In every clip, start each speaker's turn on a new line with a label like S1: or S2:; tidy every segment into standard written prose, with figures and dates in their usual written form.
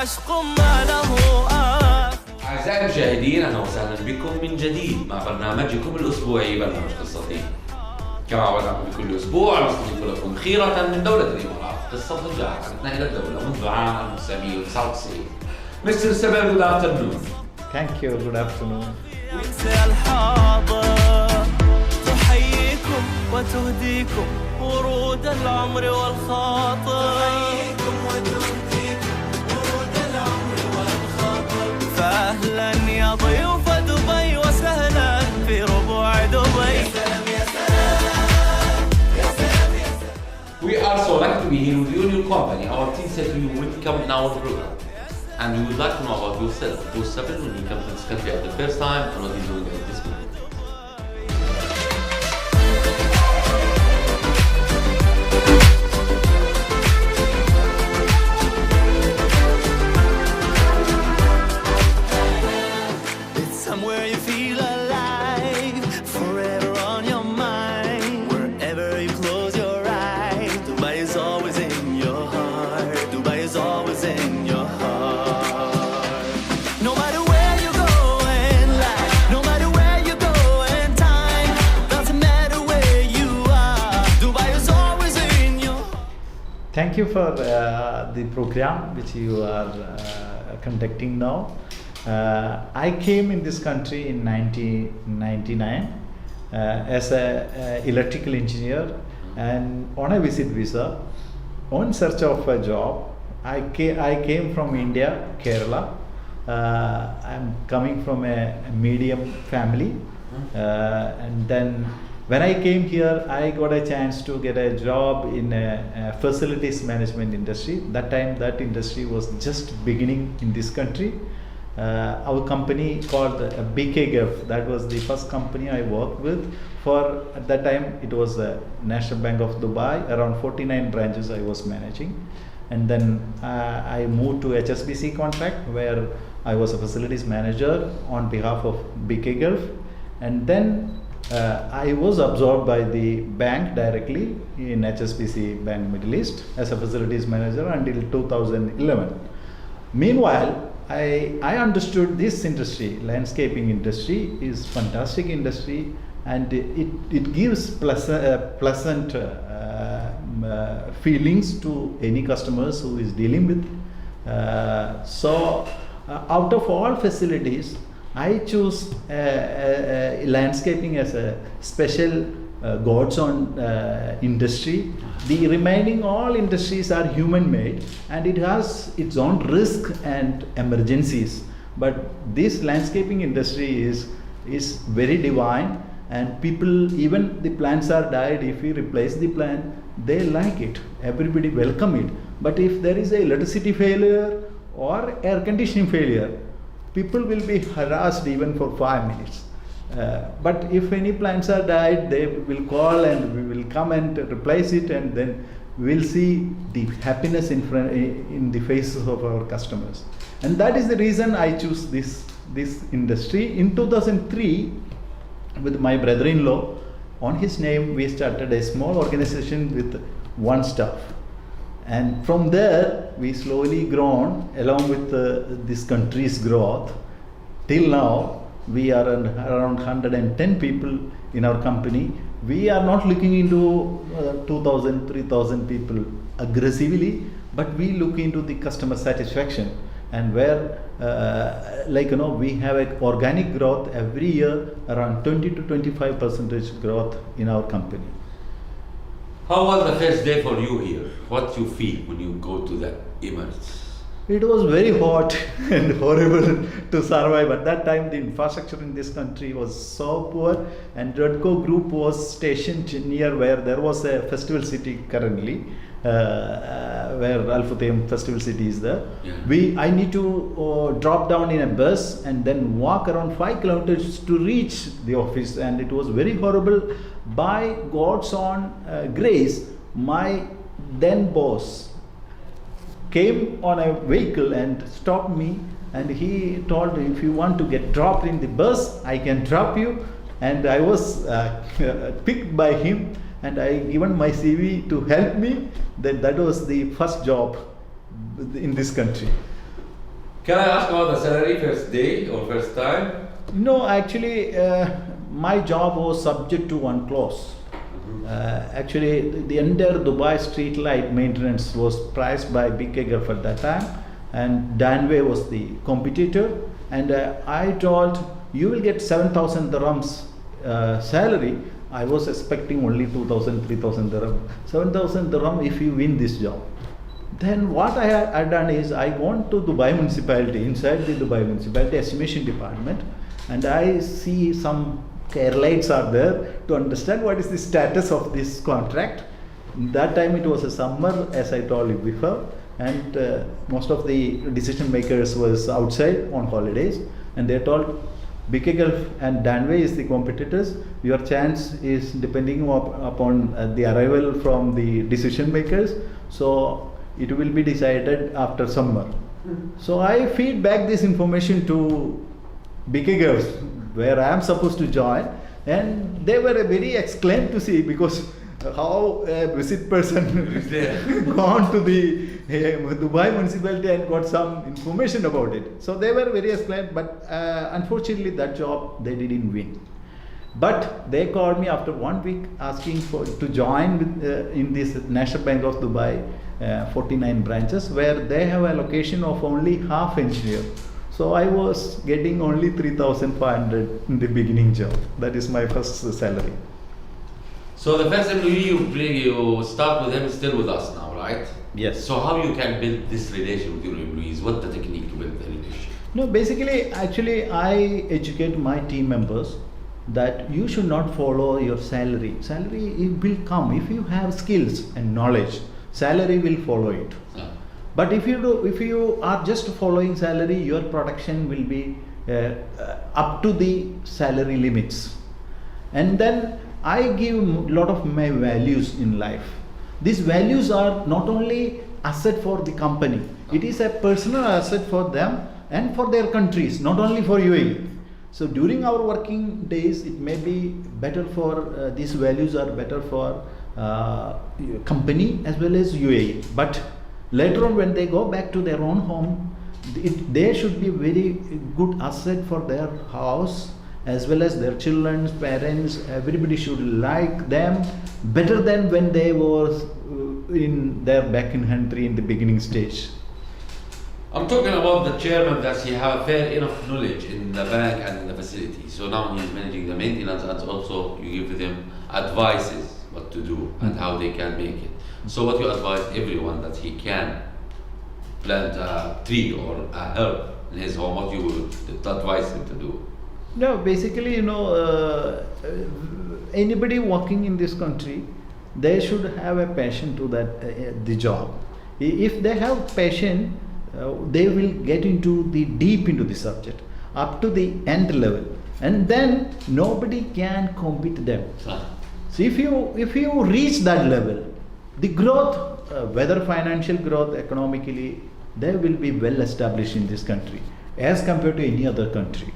S1: عشق ما له آخر.
S2: أعزائي المشاهدين، أهلا وسهلا بكم من جديد مع برنامجكم الأسبوعي برنامج قصتي. كما وعدناكم بكل أسبوع نستضيف لكم خيرة من دولة الإمارات قصة جاءتنا إلى الدولة منذ عام 1999. Mr. Sebil, good afternoon.
S3: Thank you, good afternoon.
S1: وينسى الحاضر تحييكم وتهديكم ورود العمر والخاطر. تحييكم وتهديكم ورود العمر والخاطر. فأهلا يا ضيوف دبي وسهلا في ربوع دبي. يا سلام يا سلام يا سلام يا سلام.
S2: We are so lucky to be here with you and your company. Our team said you will come in our program. And we would like to know about yourself. Who's Sebil when you come to this country at the first time and what he's doing at this moment?
S1: It's somewhere you feel alive, forever on your mind. Wherever you close your eyes, Dubai is always in your heart. Dubai is always in your heart. No matter where you go in life, no matter where you go in time, doesn't matter where you are, Dubai is always in your heart.
S3: Thank you for the program which you are conducting now. I came in this country in 1999 as an electrical engineer and on a visit visa, on search of a job. I came from India, Kerala. I'm coming from a medium family, and then when I came here, I got a chance to get a job in a facilities management industry. That time, that industry was just beginning in this country. Our company called BK Gulf, that was the first company I worked with. For at that time, it was National Bank of Dubai. Around 49 branches I was managing, and then I moved to HSBC contract where I was a facilities manager on behalf of BK Gulf, and then I was absorbed by the bank directly in HSBC Bank Middle East as a facilities manager until 2011. Meanwhile, I understood this industry, landscaping industry, is fantastic industry, and it gives pleasant feelings to any customers who is dealing with. So out of all facilities, I choose landscaping as a special God's own industry. The remaining all industries are human made and it has its own risk and emergencies. But this landscaping industry is very divine, and people, even the plants are died, if we replace the plant, they like it. Everybody welcome it. But if there is a electricity failure or air conditioning failure, people will be harassed even for 5 minutes. But if any plants are died, they will call and we will come and replace it, and then we'll see the happiness in the faces of our customers. And that is the reason I choose this industry. In 2003, with my brother-in-law, on his name, we started a small organization with one staff. And from there, we slowly grown along with this country's growth. Till now, we are around 110 people in our company. We are not looking into 2,000, 3,000 people aggressively, but we look into the customer satisfaction, and where we have an organic growth every year, around 20 to 25% growth in our company.
S2: How was the first day for you here? What you feel when you go to the Emirates?
S3: It was very hot and horrible to survive. At that time, the infrastructure in this country was so poor, and Redco Group was stationed near where there was a festival city currently, where Al Futtaim Festival City is there.
S2: Yeah.
S3: I need to drop down in a bus and then walk around 5 kilometers to reach the office, and it was very horrible. By God's own grace, my then boss came on a vehicle and stopped me, and he told, if you want to get dropped in the bus, I can drop you. And I was picked by him, and I given my CV to help me. That was the first job in this country.
S2: Can I ask about the salary first day or first time?
S3: No, actually, my job was subject to one clause. Actually, the entire Dubai street light maintenance was priced by BK Gulf at that time, and Danway was the competitor. And I told, you will get 7,000 dirhams salary. I was expecting only 2,000, 3,000 dirham. 7,000 dirham if you win this job. Then what I had done is I went to Dubai municipality, inside the Dubai municipality estimation department, and I see some care lights are there to understand what is the status of this contract. That time it was a summer, as I told you before, and most of the decision makers was outside on holidays, and they told BK Gulf and Danway is the competitors. Your chance is depending upon the arrival from the decision makers. So it will be decided after summer. So I feed back this information to BK Gulf, where I am supposed to join, and they were very exclaimed to see, because how a visit person gone to the Dubai municipality and got some information about it. So they were very exclaimed, but unfortunately that job they didn't win. But they called me after 1 week asking to join with, in this National Bank of Dubai 49 branches, where they have a allocation of only half engineer. So I was getting only 3,500 in the beginning job. That is my first salary.
S2: So the first employee you start with him is still with us now, right?
S3: Yes.
S2: So how you can build this relation with your employees? What the technique to build the relationship?
S3: No, basically, actually, I educate my team members that you should not follow your salary. Salary, it will come if you have skills and knowledge. Salary will follow it. But if you are just following salary, your production will be up to the salary limits. And then I give a lot of my values in life. These values are not only asset for the company, it is a personal asset for them and for their countries, not only for UAE. So during our working days, it may be better for, these values are better for company as well as UAE. But later on when they go back to their own home, they should be very good asset for their house, as well as their children, parents. Everybody should like them better than when they were in their back in country in the beginning stage.
S2: I'm talking about the chairman that he have fair enough knowledge in the bank and in the facility. So now he's managing the maintenance, and also you give them advices what to do and how they can make it. So what you advise everyone that he can plant a tree or a herb in his home, what you would advise him to do?
S3: No, basically, anybody working in this country, they should have a passion to that the job. If they have passion, they will get into the deep into the subject up to the end level, and then nobody can compete them. So if you reach that level, the growth, whether financial growth, economically, they will be well established in this country as compared to any other country.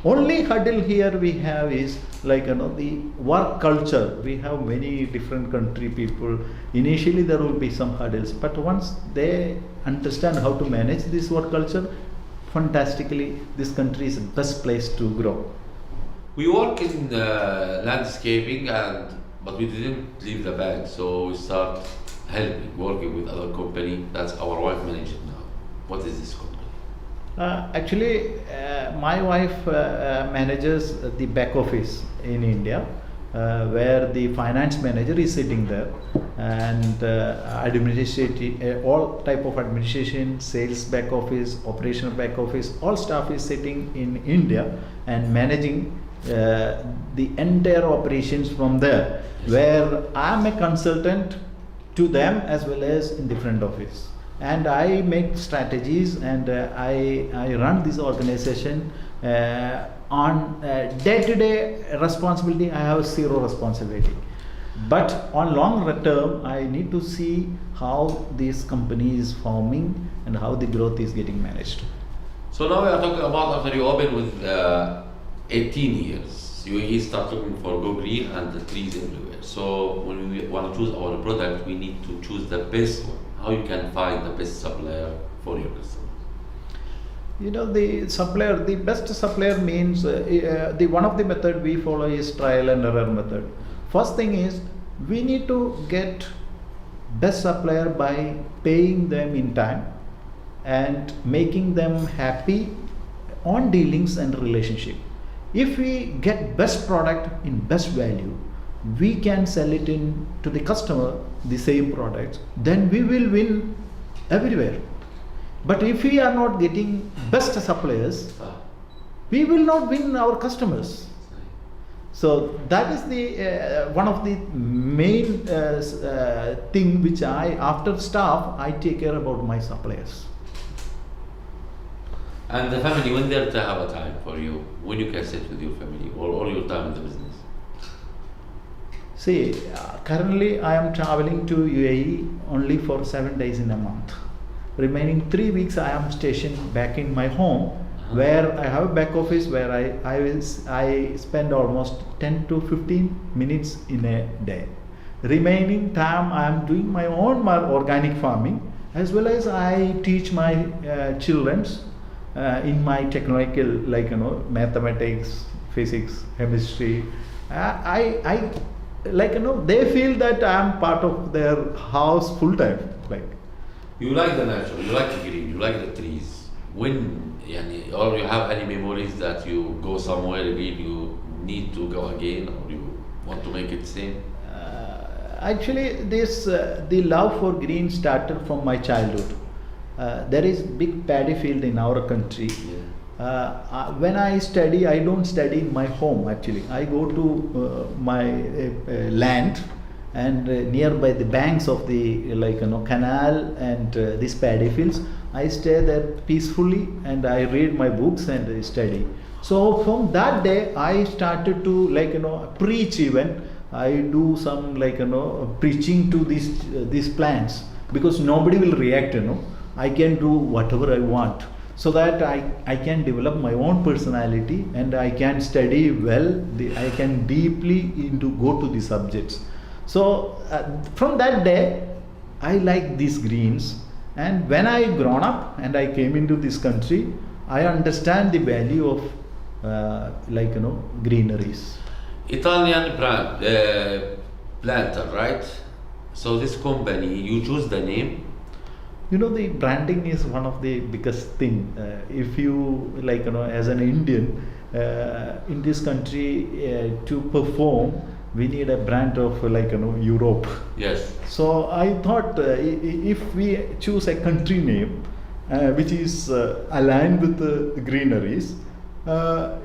S3: Only hurdle here we have is like the work culture. We have many different country people. Initially there will be some hurdles, but once they understand how to manage this work culture, fantastically, this country is the best place to grow.
S2: We work in landscaping, but we didn't leave the bank, so we start helping, working with other company. That's our wife manages now. What is this company?
S3: Actually, my wife manages the back office in India, where the finance manager is sitting there, and administrative, all type of administration, sales back office, operational back office, all staff is sitting in India and managing the entire operations from there, where I am a consultant to them as well as in the front office. And I make strategies, and I run this organization on day-to-day responsibility. I have zero responsibility, but on long term I need to see how this company is forming and how the growth is getting managed.
S2: So now we are talking about after you open with 18 years, you start looking for Go Green and the trees everywhere. So when we want to choose our product, we need to choose the best one. How you can find the best supplier for your customer?
S3: You know, the supplier, the best supplier means the one of the method we follow is trial and error method. First thing is we need to get best supplier by paying them in time and making them happy on dealings and relationship. If we get best product in best value, we can sell it in to the customer the same products, then we will win everywhere. But if we are not getting best suppliers, we will not win our customers. So that is the one of the main thing which after staff I take care about my suppliers.
S2: And the family, when they're to have a time for you, when you can sit with your family or all your time in the business?
S3: See, currently I am traveling to UAE only for 7 days in a month. Remaining 3 weeks I am stationed back in my home, where I have a back office where I spend almost 10 to 15 minutes in a day. Remaining time I am doing my own organic farming, as well as I teach my children in my technological, like mathematics, physics, chemistry. I like they feel that I am part of their house full time. Like,
S2: you like the nature, you like the green, you like the trees. When or you have any memories that you go somewhere again, you need to go again, or you want to make it same?
S3: Actually, this the love for green started from my childhood. There is big paddy field in our country. When I study, I don't study in my home actually. I go to my land and nearby the banks of the canal and these paddy fields. I stay there peacefully and I read my books and study. So from that day I started to preach even. I do some preaching to these plants, because nobody will react, I can do whatever I want, so that I can develop my own personality and I can study well, I can deeply go to the subjects. So from that day I like these greens, and when I grown up and I came into this country, I understand the value of greeneries.
S2: Italian planter, right? So this company, you choose the name.
S3: The branding is one of the biggest thing. If you as an Indian in this country to perform, we need a brand of Europe.
S2: Yes.
S3: So I thought if we choose a country name which is aligned with the greeneries,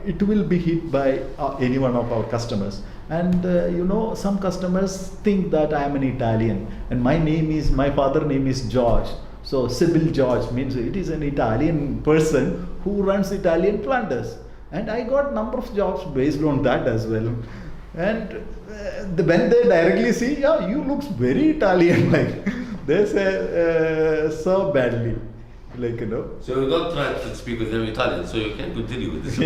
S3: it will be hit by any one of our customers. And some customers think that I am an Italian and my father name is George. So Sebil George means it is an Italian person who runs Italian planters. And I got number of jobs based on that as well. And when they directly see, yeah, you looks very Italian, they say so badly.
S2: So you don't try to speak with them Italian, so you can continue with this.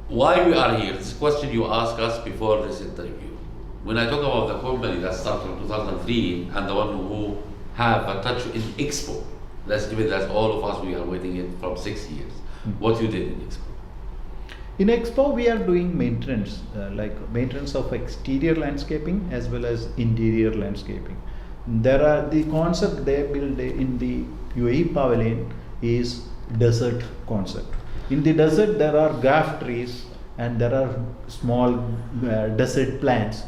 S2: Why we are here? This question you asked us before this interview. When I talk about the company that started in 2003 and the one who have a touch in Expo, let's give it that all of us we are waiting it from 6 years. What you did in Expo?
S3: In Expo, we are doing maintenance, maintenance of exterior landscaping as well as interior landscaping. The concept they build in the UAE pavilion is desert concept. In the desert, there are gaff trees and there are small desert plants.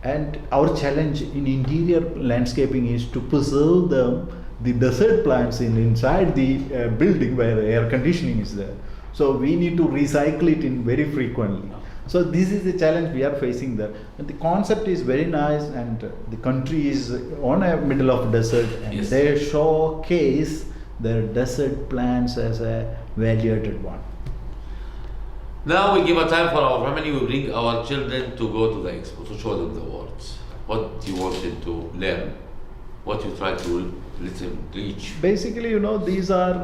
S3: And our challenge in interior landscaping is to preserve the desert plants inside the building where air conditioning is there. So we need to recycle it in very frequently. So this is the challenge we are facing there. And the concept is very nice, and the country is on a middle of desert, and
S2: yes,
S3: they showcase their desert plants as a value-added one.
S2: Now we give a time for our family, we bring our children to go to the Expo, to show them the world. What you wanted to learn, what you try to let them reach.
S3: Basically, these are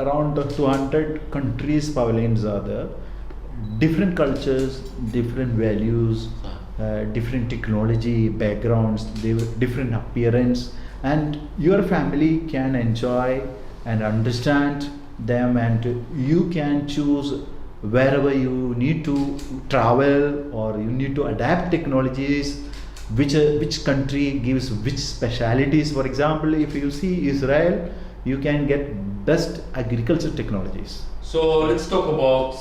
S3: around 200 countries pavilions are there. Different cultures, different values, different technology backgrounds, different appearance, and your family can enjoy and understand them, and you can choose wherever you need to travel or you need to adapt technologies, which country gives which specialities. For example, if you see Israel, you can get best agriculture technologies.
S2: So let's talk about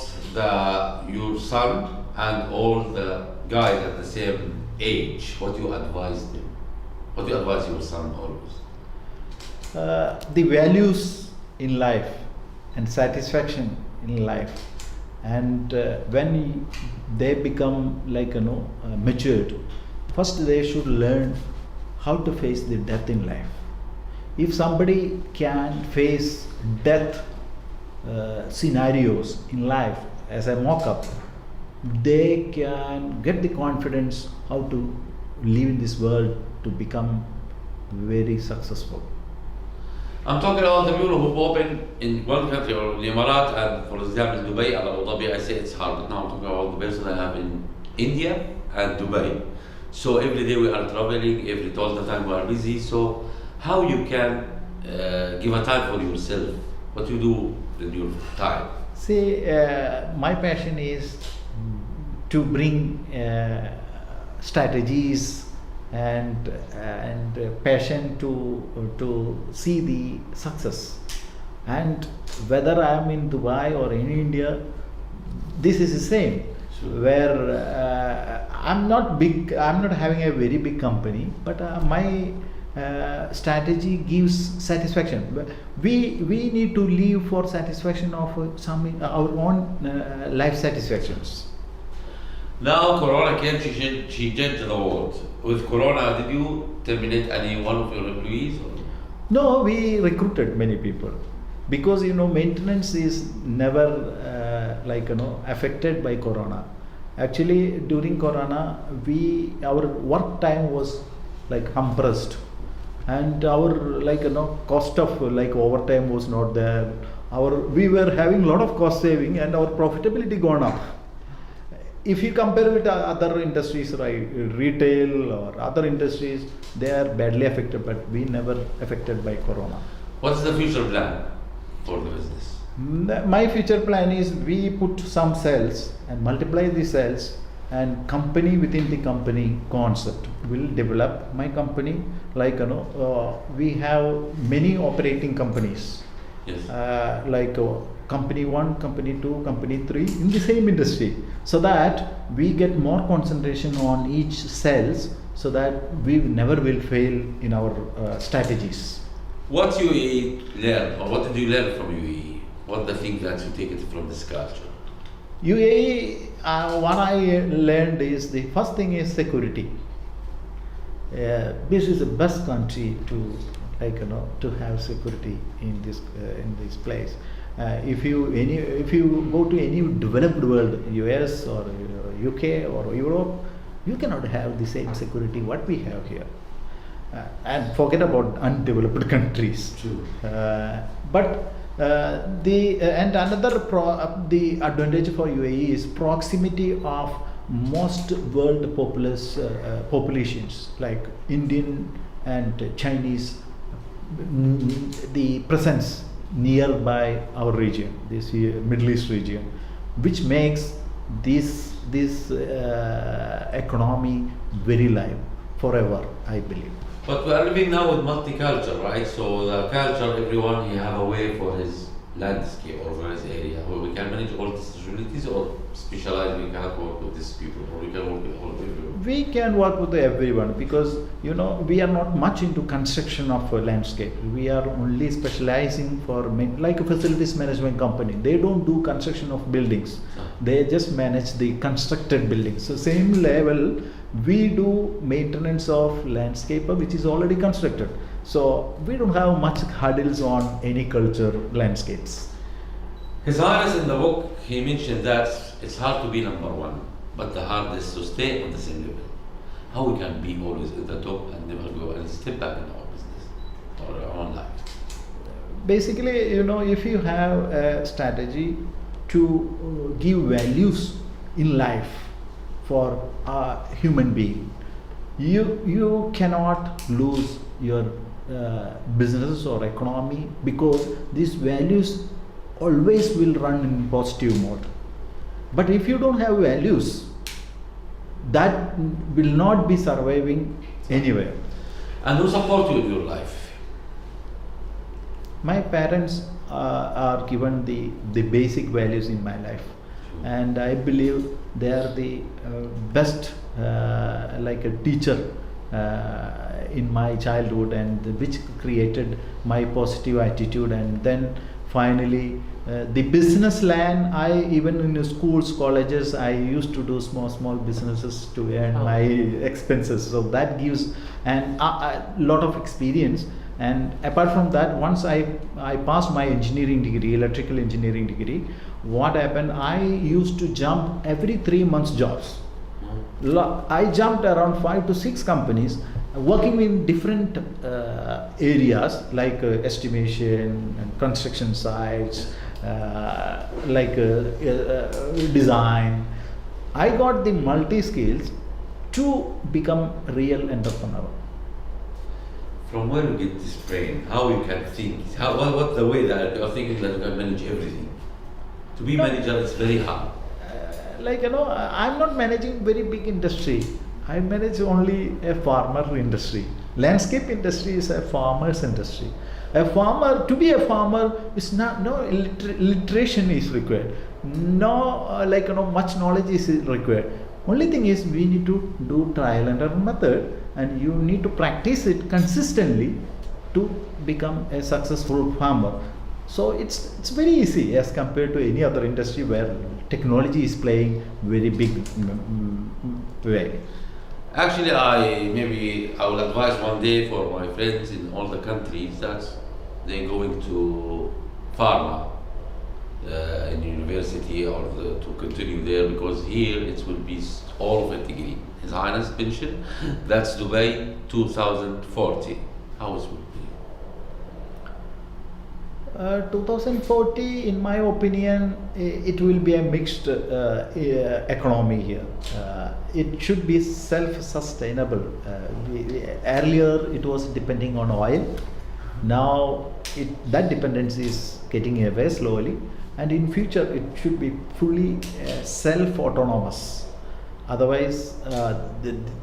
S2: your son and all the guys at the same age. What you advise them? What do you advise your son always?
S3: The values in life and satisfaction in life, and when they become matured, first they should learn how to face the death in life. If somebody can face death scenarios in life as a mock-up, they can get the confidence how to live in this world to become very successful.
S2: I'm talking about the people who open in one country or the Emirat, and for example Dubai and Abu Dhabi. I say it's hard, but now I'm talking about the person I have in India and Dubai. So every day we are traveling, all the time we are busy. So how you can give a time for yourself? What you do in your time?
S3: See, my passion is to bring strategies and passion to see the success. And whether I am in Dubai or in India, this is the same.
S2: Sure.
S3: Where I'm not having a very big company, but my strategy gives satisfaction. We need to live for satisfaction of our own life satisfactions.
S2: Now Corona came, she changed the world. With Corona, did you terminate any one of your employees? Or?
S3: No, we recruited many people, because maintenance is never affected by Corona. Actually, during Corona, our work time was compressed, and our cost of overtime was not there. We were having a lot of cost saving, and our profitability gone up. If you compare with other industries, right, retail or other industries, they are badly affected, but we never affected by Corona.
S2: What's the future plan for the business?
S3: My future plan is we put some cells and multiply the cells, and company within the company concept will develop my company. We have many operating companies.
S2: Yes.
S3: Company 1, company 2, company 3 in the same industry, so that we get more concentration on each cells, so that we never will fail in our strategies.
S2: What UAE learned, or what did you learn from UAE? What are the things that you take it from this culture?
S3: UAE, what I learned is, the first thing is security. This is the best country to have security in this place. If you go to any developed world, US or UK or Europe, you cannot have the same security what we have here. And forget about undeveloped countries.
S2: True.
S3: But the advantage for UAE is proximity of most world populations like Indian and Chinese, the presence nearby our region, this Middle East region, which makes this economy very live forever, I believe.
S2: But we are living now with multicultural, right? So the culture, everyone he have a way for his landscape or for his area, where we can manage all these disabilities, or specialize, we cannot work with these people, or we can work with all of everyone.
S3: We can work with everyone, because we are not much into construction of a landscape. We are only specializing for like a facilities management company. They don't do construction of buildings. They just manage the constructed buildings. So same level, we do maintenance of landscape which is already constructed. So we don't have much hurdles on any culture landscapes.
S2: His Highness in the book, he mentioned that it's hard to be number one, but the hardest to stay on the same level. How we can be always at the top and never go and step back in our business or our own life?
S3: Basically, if you have a strategy to give values in life for a human being, you cannot lose your businesses or economy, because these values always will run in positive mode. But if you don't have values, that will not be surviving anywhere.
S2: And who support you in your life?
S3: My parents are given the basic values in my life, and I believe they are the best, like a teacher in my childhood, and which created my positive attitude. And then finally the business land, I even in the schools, colleges, I used to do small businesses to earn my expenses, so that gives a lot of experience. And apart from that, once I passed my engineering degree, electrical engineering degree, what happened, I used to jump every 3 months jobs. I jumped around 5 to 6 companies, working in different areas like estimation and construction sites, like design. I got the multi skills to become real entrepreneur.
S2: From where you get this brain? How you can think? What's the way that you're thinking that you can manage everything? To be manager is very hard.
S3: I'm not managing very big industry. I manage only a farmer industry. Landscape industry is a farmer's industry. A farmer, to be a farmer, is not, no literation is required. No, much knowledge is required. Only thing is we need to do trial and error method, and you need to practice it consistently to become a successful farmer. So it's very easy as compared to any other industry where technology is playing very big way.
S2: Actually, I will advise one day for my friends in all the countries that they're going to pharma in university or to continue there, because here it will be all of a degree. His Highness mentioned that's Dubai 2040. How it will be?
S3: 2040, in my opinion, it will be a mixed economy here. It should be self-sustainable. Earlier, it was depending on oil. Now, that dependency is getting away slowly, and in future, it should be fully self-autonomous. Otherwise,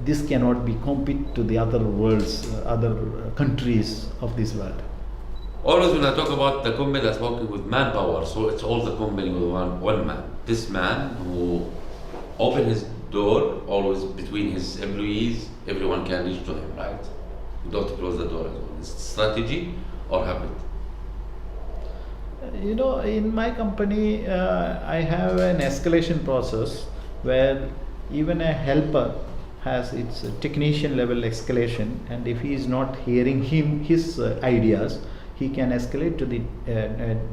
S3: this cannot be compete to the other worlds, other countries of this world.
S2: Always when I talk about the company that's working with manpower, so it's all the company with one man. This man who opened his door always between his employees, everyone can reach to him, right? You don't close the door at all. It's strategy or habit.
S3: In my company, I have an escalation process where even a helper has its technician level escalation, and if he is not hearing his ideas, he can escalate to the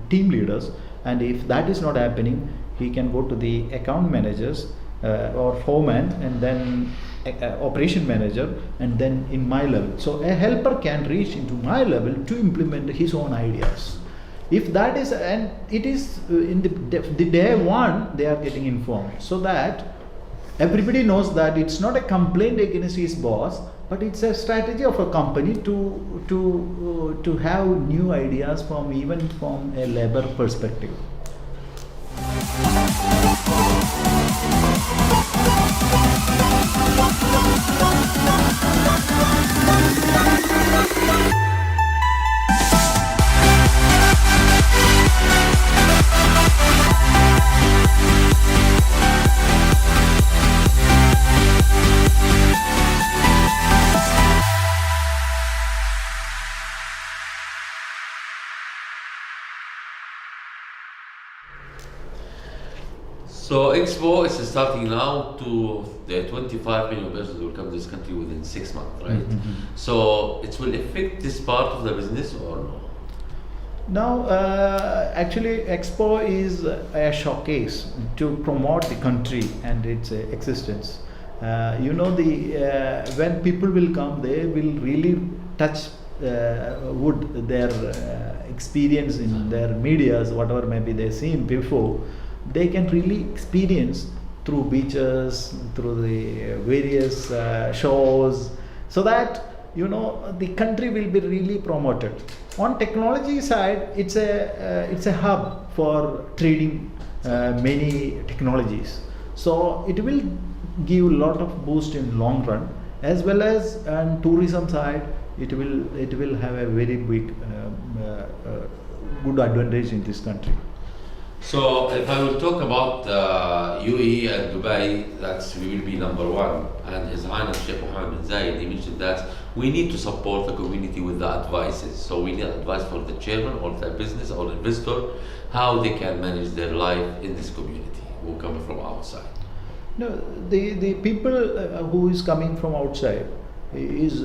S3: team leaders, and if that is not happening, he can go to the account managers or foreman, and then operation manager, and then in my level. So a helper can reach into my level to implement his own ideas. If that is, and it is in the day one, they are getting informed, so that everybody knows that it's not a complaint against his boss, but it's a strategy of a company to have new ideas from a labor perspective.
S2: So Expo is starting now to the 25 million persons will come to this country within 6 months, right?
S3: Mm-hmm.
S2: So it will affect this part of the business or no?
S3: Now, actually, Expo is a showcase to promote the country and its existence. When people will come, they will really touch wood, their experience in their medias, whatever maybe they've seen before. They can really experience through beaches, through the various shows, so that the country will be really promoted. On technology side, it's a hub for trading many technologies. So it will give a lot of boost in long run, as well as on tourism side, it will have a very big good advantage in this country.
S2: So if I will talk about UAE and Dubai, that's we will be number one. And His Highness Sheikh Mohammed bin Zayed, he mentioned that we need to support the community with the advices. So we need advice for the chairman or the business or investor, how they can manage their life in this community who come from outside.
S3: No, the people who is coming from outside is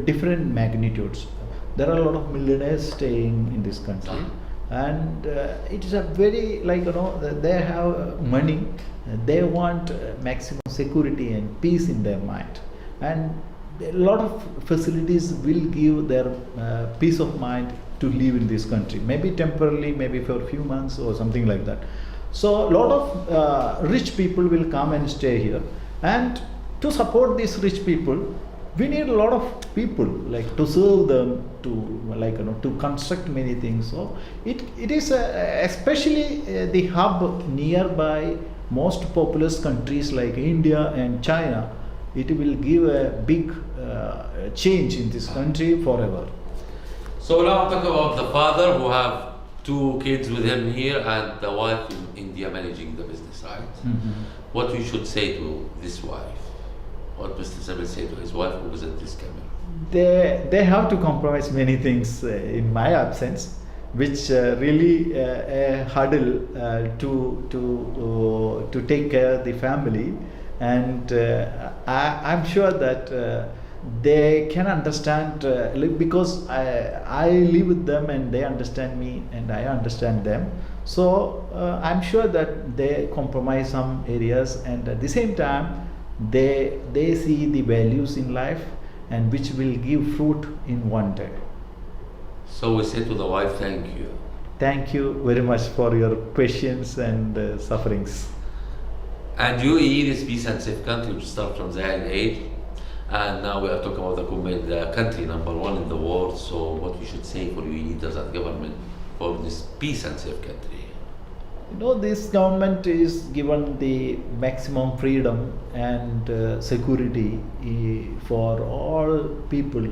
S3: different magnitudes. There are a lot of millionaires staying in this country, and it is a very they have money, they want maximum security and peace in their mind, and a lot of facilities will give their peace of mind to live in this country, maybe temporarily, maybe for a few months or something like that. So a lot of rich people will come and stay here, and to support these rich people, we need a lot of people to serve them, to construct many things. So it is especially the hub nearby most populous countries like India and China. It will give a big change in this country forever.
S2: So now I'll talk about the father who have 2 kids with him here and the wife in India managing the business, right?
S3: Mm-hmm.
S2: What we should say to this wife? What Mr. Sebil say to his wife who was at this camera?
S3: They have to compromise many things in my absence, which really a hurdle to take care of the family, and I'm sure that they can understand because I live with them and they understand me and I understand them. So I'm sure that they compromise some areas, and at the same time they see the values in life and which will give fruit in one day.
S2: So we say to the wife, thank you.
S3: Thank you very much for your patience and sufferings.
S2: And UAE, this peace and safe country which started from the young age, and now we are talking about the country number 1 in the world. So what we should say for UAE leaders and government for this peace and safe country?
S3: This government is given the maximum freedom and security for all people,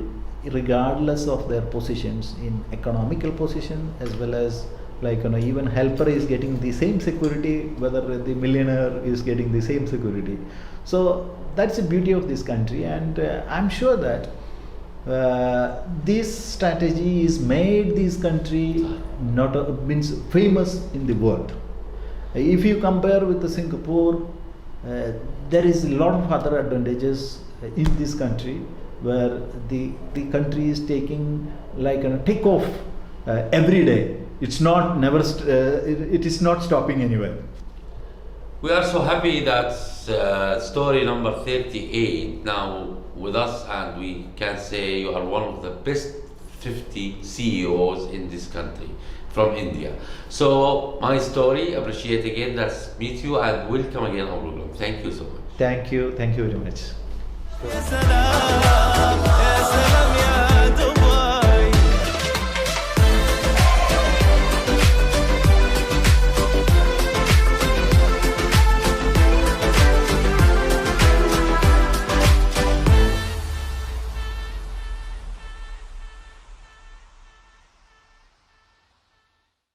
S3: regardless of their positions in economical position, as well as even helper is getting the same security, whether the millionaire is getting the same security. So that's the beauty of this country, and I'm sure that this strategy is made this country means famous in the world. If you compare with the Singapore, there is a lot of other advantages in this country, where the country is taking take off every day. It's not it is not stopping anywhere.
S2: We are so happy that story number 38 now with us, and we can say you are one of the best 50 CEOs in this country from India. So my story, appreciate again, let's meet you and welcome again our program. Thank you so much.
S3: Thank you very much.
S1: يا سلام يا سلام يا